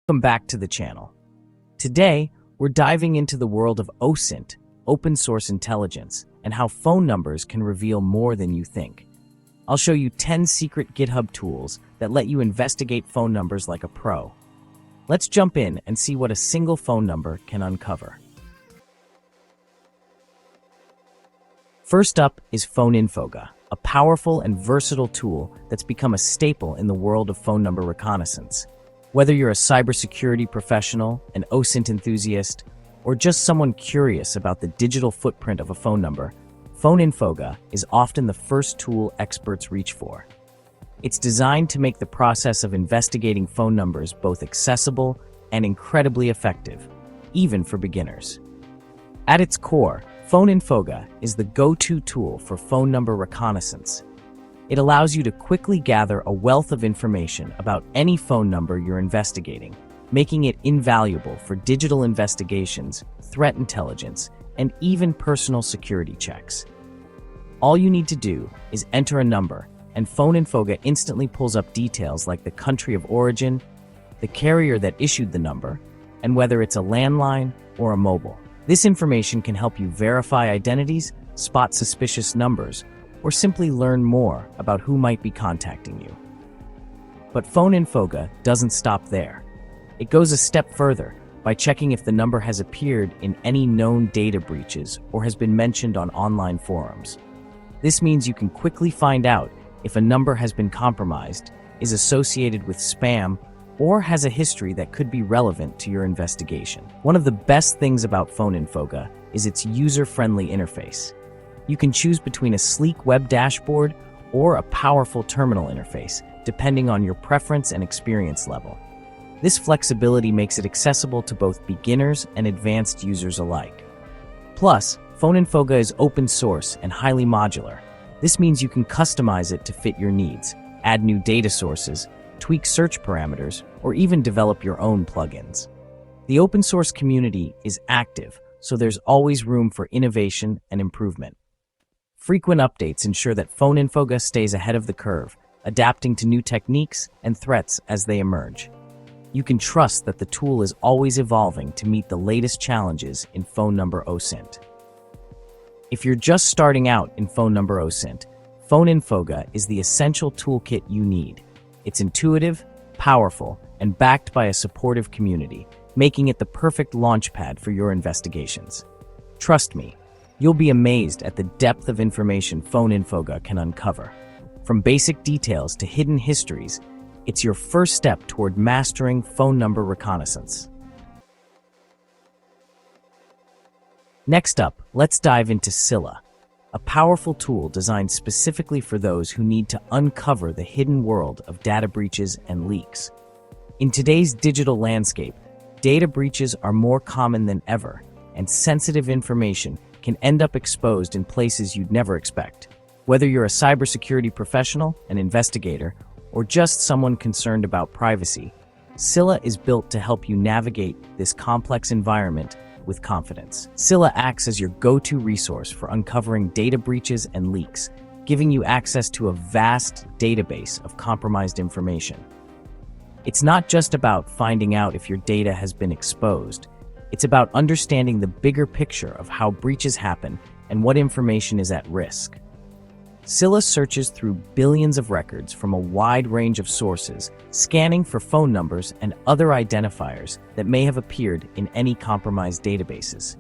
Welcome back to the channel. Today, we're diving into the world of OSINT, open source intelligence, and how phone numbers can reveal more than you think. I'll show you 10 secret GitHub tools that let you investigate phone numbers like a pro. Let's jump in and see what a single phone number can uncover. First up is PhoneInfoga, a powerful and versatile tool that's become a staple in the world of phone number reconnaissance. Whether you're a cybersecurity professional, an OSINT enthusiast, or just someone curious about the digital footprint of a phone number, PhoneInfoga is often the first tool experts reach for. It's designed to make the process of investigating phone numbers both accessible and incredibly effective, even for beginners. At its core, PhoneInfoga is the go-to tool for phone number reconnaissance. It allows you to quickly gather a wealth of information about any phone number you're investigating, making it invaluable for digital investigations, threat intelligence, and even personal security checks. All you need to do is enter a number, and PhoneInfoga instantly pulls up details like the country of origin, the carrier that issued the number, and whether it's a landline or a mobile. This information can help you verify identities, spot suspicious numbers, or simply learn more about who might be contacting you. But PhoneInfoga doesn't stop there. It goes a step further by checking if the number has appeared in any known data breaches or has been mentioned on online forums. This means you can quickly find out if a number has been compromised, is associated with spam, or has a history that could be relevant to your investigation. One of the best things about PhoneInfoga is its user-friendly interface. You can choose between a sleek web dashboard or a powerful terminal interface, depending on your preference and experience level. This flexibility makes it accessible to both beginners and advanced users alike. Plus, PhoneInfoga is open source and highly modular. This means you can customize it to fit your needs, add new data sources, tweak search parameters, or even develop your own plugins. The open source community is active, so there's always room for innovation and improvement. Frequent updates ensure that PhoneInfoga stays ahead of the curve, adapting to new techniques and threats as they emerge. You can trust that the tool is always evolving to meet the latest challenges in phone number OSINT. If you're just starting out in phone number OSINT, PhoneInfoga is the essential toolkit you need. It's intuitive, powerful, and backed by a supportive community, making it the perfect launchpad for your investigations. Trust me, you'll be amazed at the depth of information PhoneInfoga can uncover. From basic details to hidden histories, it's your first step toward mastering phone number reconnaissance. Next up, let's dive into Scylla, a powerful tool designed specifically for those who need to uncover the hidden world of data breaches and leaks. In today's digital landscape, data breaches are more common than ever, and sensitive information can end up exposed in places you'd never expect. Whether you're a cybersecurity professional, an investigator, or just someone concerned about privacy, Scylla is built to help you navigate this complex environment with confidence. Scylla acts as your go-to resource for uncovering data breaches and leaks, giving you access to a vast database of compromised information. It's not just about finding out if your data has been exposed. It's about understanding the bigger picture of how breaches happen and what information is at risk. Scylla searches through billions of records from a wide range of sources, scanning for phone numbers and other identifiers that may have appeared in any compromised databases.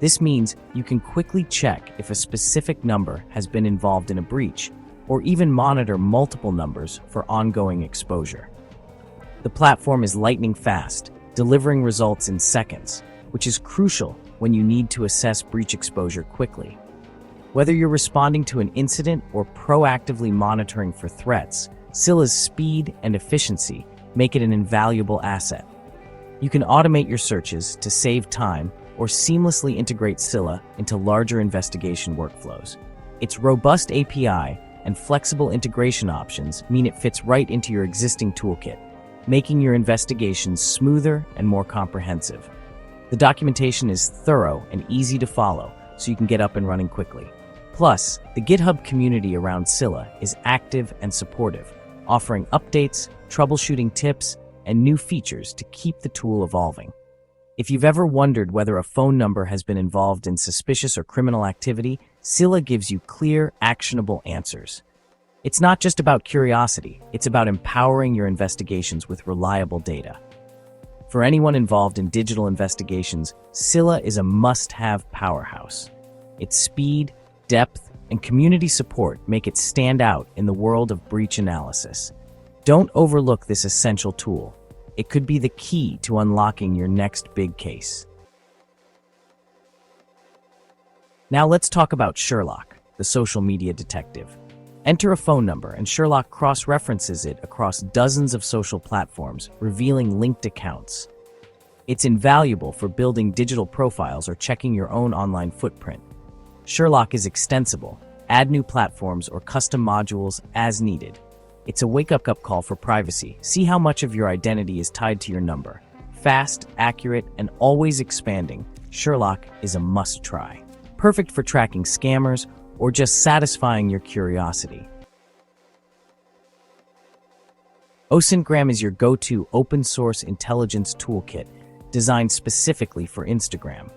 This means you can quickly check if a specific number has been involved in a breach, or even monitor multiple numbers for ongoing exposure. The platform is lightning fast, delivering results in seconds, which is crucial when you need to assess breach exposure quickly. Whether you're responding to an incident or proactively monitoring for threats, Scylla's speed and efficiency make it an invaluable asset. You can automate your searches to save time or seamlessly integrate Scylla into larger investigation workflows. Its robust API and flexible integration options mean it fits right into your existing toolkit, making your investigations smoother and more comprehensive. The documentation is thorough and easy to follow, so you can get up and running quickly. Plus, the GitHub community around Scylla is active and supportive, offering updates, troubleshooting tips, and new features to keep the tool evolving. If you've ever wondered whether a phone number has been involved in suspicious or criminal activity, Scylla gives you clear, actionable answers. It's not just about curiosity, it's about empowering your investigations with reliable data. For anyone involved in digital investigations, Scylla is a must-have powerhouse. Its speed, depth, and community support make it stand out in the world of breach analysis. Don't overlook this essential tool. It could be the key to unlocking your next big case. Now let's talk about Sherlock, the social media detective. Enter a phone number and Sherlock cross-references it across dozens of social platforms, revealing linked accounts. It's invaluable for building digital profiles or checking your own online footprint. Sherlock is extensible. Add new platforms or custom modules as needed. It's a wake-up call for privacy. See how much of your identity is tied to your number. Fast, accurate, and always expanding, Sherlock is a must-try. Perfect for tracking scammers or just satisfying your curiosity. Osintgram is your go-to open-source intelligence toolkit designed specifically for Instagram.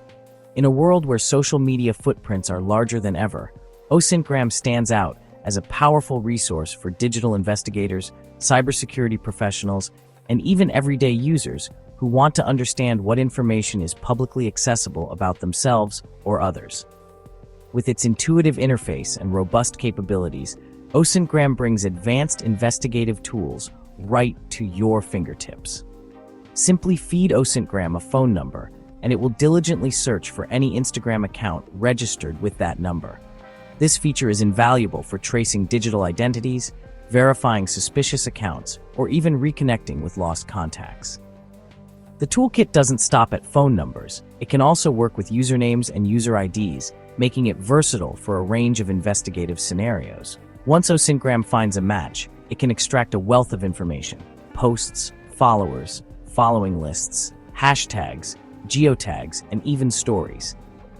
In a world where social media footprints are larger than ever, Osintgram stands out as a powerful resource for digital investigators, cybersecurity professionals, and even everyday users who want to understand what information is publicly accessible about themselves or others. With its intuitive interface and robust capabilities, Osintgram brings advanced investigative tools right to your fingertips. Simply feed Osintgram a phone number, and it will diligently search for any Instagram account registered with that number. This feature is invaluable for tracing digital identities, verifying suspicious accounts, or even reconnecting with lost contacts. The toolkit doesn't stop at phone numbers. It can also work with usernames and user IDs, making it versatile for a range of investigative scenarios. Once Osintgram finds a match, it can extract a wealth of information: posts, followers, following lists, hashtags, geotags, and even stories.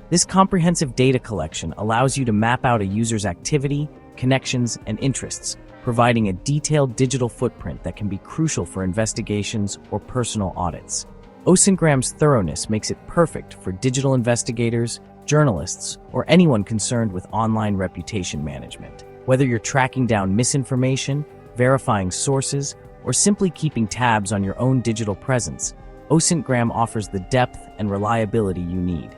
This comprehensive data collection allows you to map out a user's activity, connections, and interests, providing a detailed digital footprint that can be crucial for investigations or personal audits. Osintgram's thoroughness makes it perfect for digital investigators, journalists, or anyone concerned with online reputation management. Whether you're tracking down misinformation, verifying sources, or simply keeping tabs on your own digital presence, Osintgram offers the depth and reliability you need.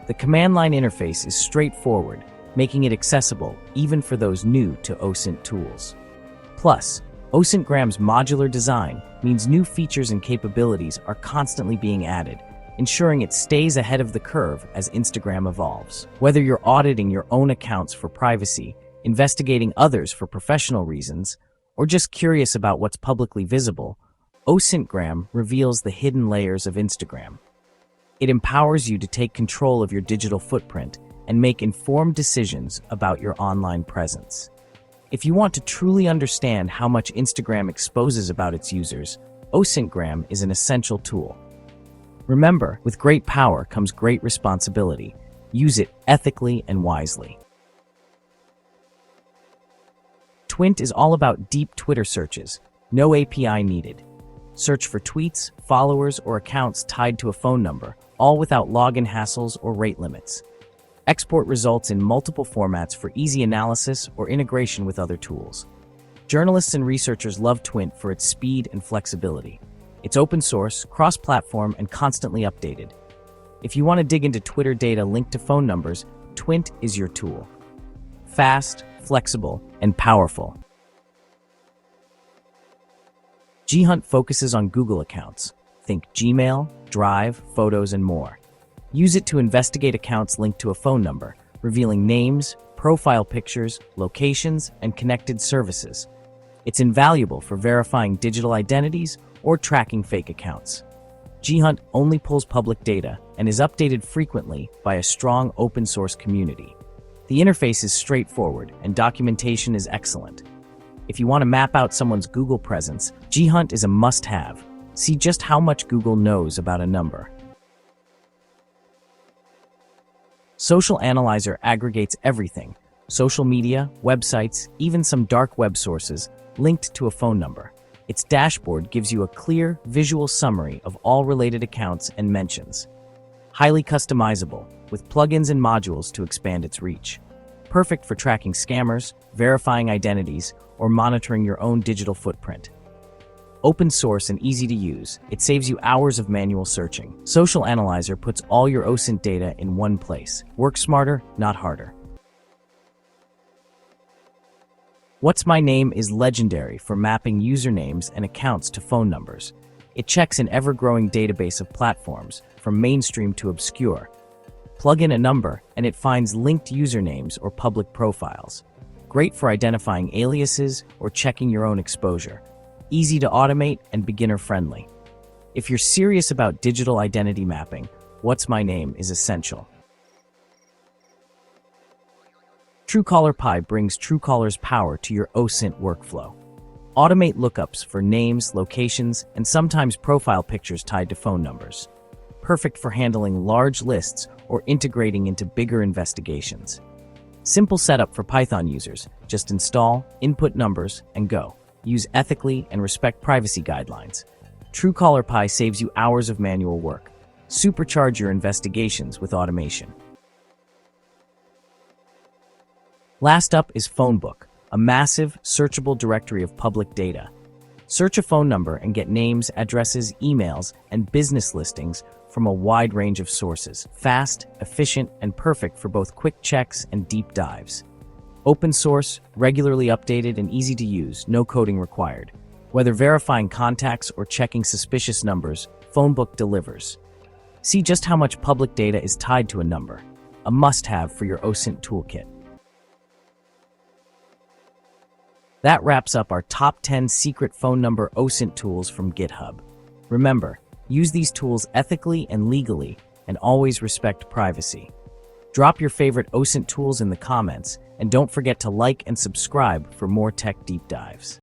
The command line interface is straightforward, making it accessible even for those new to OSINT tools. Plus, Osintgram's modular design means new features and capabilities are constantly being added, ensuring it stays ahead of the curve as Instagram evolves. Whether you're auditing your own accounts for privacy, investigating others for professional reasons, or just curious about what's publicly visible, Osintgram reveals the hidden layers of Instagram. It empowers you to take control of your digital footprint and make informed decisions about your online presence. If you want to truly understand how much Instagram exposes about its users, Osintgram is an essential tool. Remember, with great power comes great responsibility. Use it ethically and wisely. Twint is all about deep Twitter searches, no API needed. Search for tweets, followers, or accounts tied to a phone number, all without login hassles or rate limits. Export results in multiple formats for easy analysis or integration with other tools. Journalists and researchers love Twint for its speed and flexibility. It's open source, cross-platform, and constantly updated. If you want to dig into Twitter data linked to phone numbers, Twint is your tool. Fast, flexible, and powerful. GHunt focuses on Google accounts. Think Gmail, Drive, Photos, and more. Use it to investigate accounts linked to a phone number, revealing names, profile pictures, locations, and connected services. It's invaluable for verifying digital identities or tracking fake accounts. GHunt only pulls public data and is updated frequently by a strong open-source community. The interface is straightforward and documentation is excellent. If you want to map out someone's Google presence, GHunt is a must-have. See just how much Google knows about a number. Social Analyzer aggregates everything: social media, websites, even some dark web sources linked to a phone number. Its dashboard gives you a clear, visual summary of all related accounts and mentions. Highly customizable, with plugins and modules to expand its reach. Perfect for tracking scammers, verifying identities, or monitoring your own digital footprint. Open source and easy to use, it saves you hours of manual searching. Social Analyzer puts all your OSINT data in one place. Work smarter, not harder. WhatsMyName is legendary for mapping usernames and accounts to phone numbers. It checks an ever-growing database of platforms, from mainstream to obscure. Plug in a number, and it finds linked usernames or public profiles. Great for identifying aliases or checking your own exposure. Easy to automate and beginner-friendly. If you're serious about digital identity mapping, WhatsMyName is essential. Truecallerpy brings Truecaller's power to your OSINT workflow. Automate lookups for names, locations, and sometimes profile pictures tied to phone numbers. Perfect for handling large lists or integrating into bigger investigations. Simple setup for Python users. Just install, input numbers, and go. Use ethically and respect privacy guidelines. Truecallerpy saves you hours of manual work. Supercharge your investigations with automation. Last up is Phonebook, a massive, searchable directory of public data. Search a phone number and get names, addresses, emails, and business listings from a wide range of sources. Fast, efficient, and perfect for both quick checks and deep dives. Open source, regularly updated, and easy to use, no coding required. Whether verifying contacts or checking suspicious numbers, Phonebook delivers. See just how much public data is tied to a number. A must-have for your OSINT toolkit. That wraps up our top 10 secret phone number OSINT tools from GitHub. Remember, use these tools ethically and legally, and always respect privacy. Drop your favorite OSINT tools in the comments, and don't forget to like and subscribe for more tech deep dives.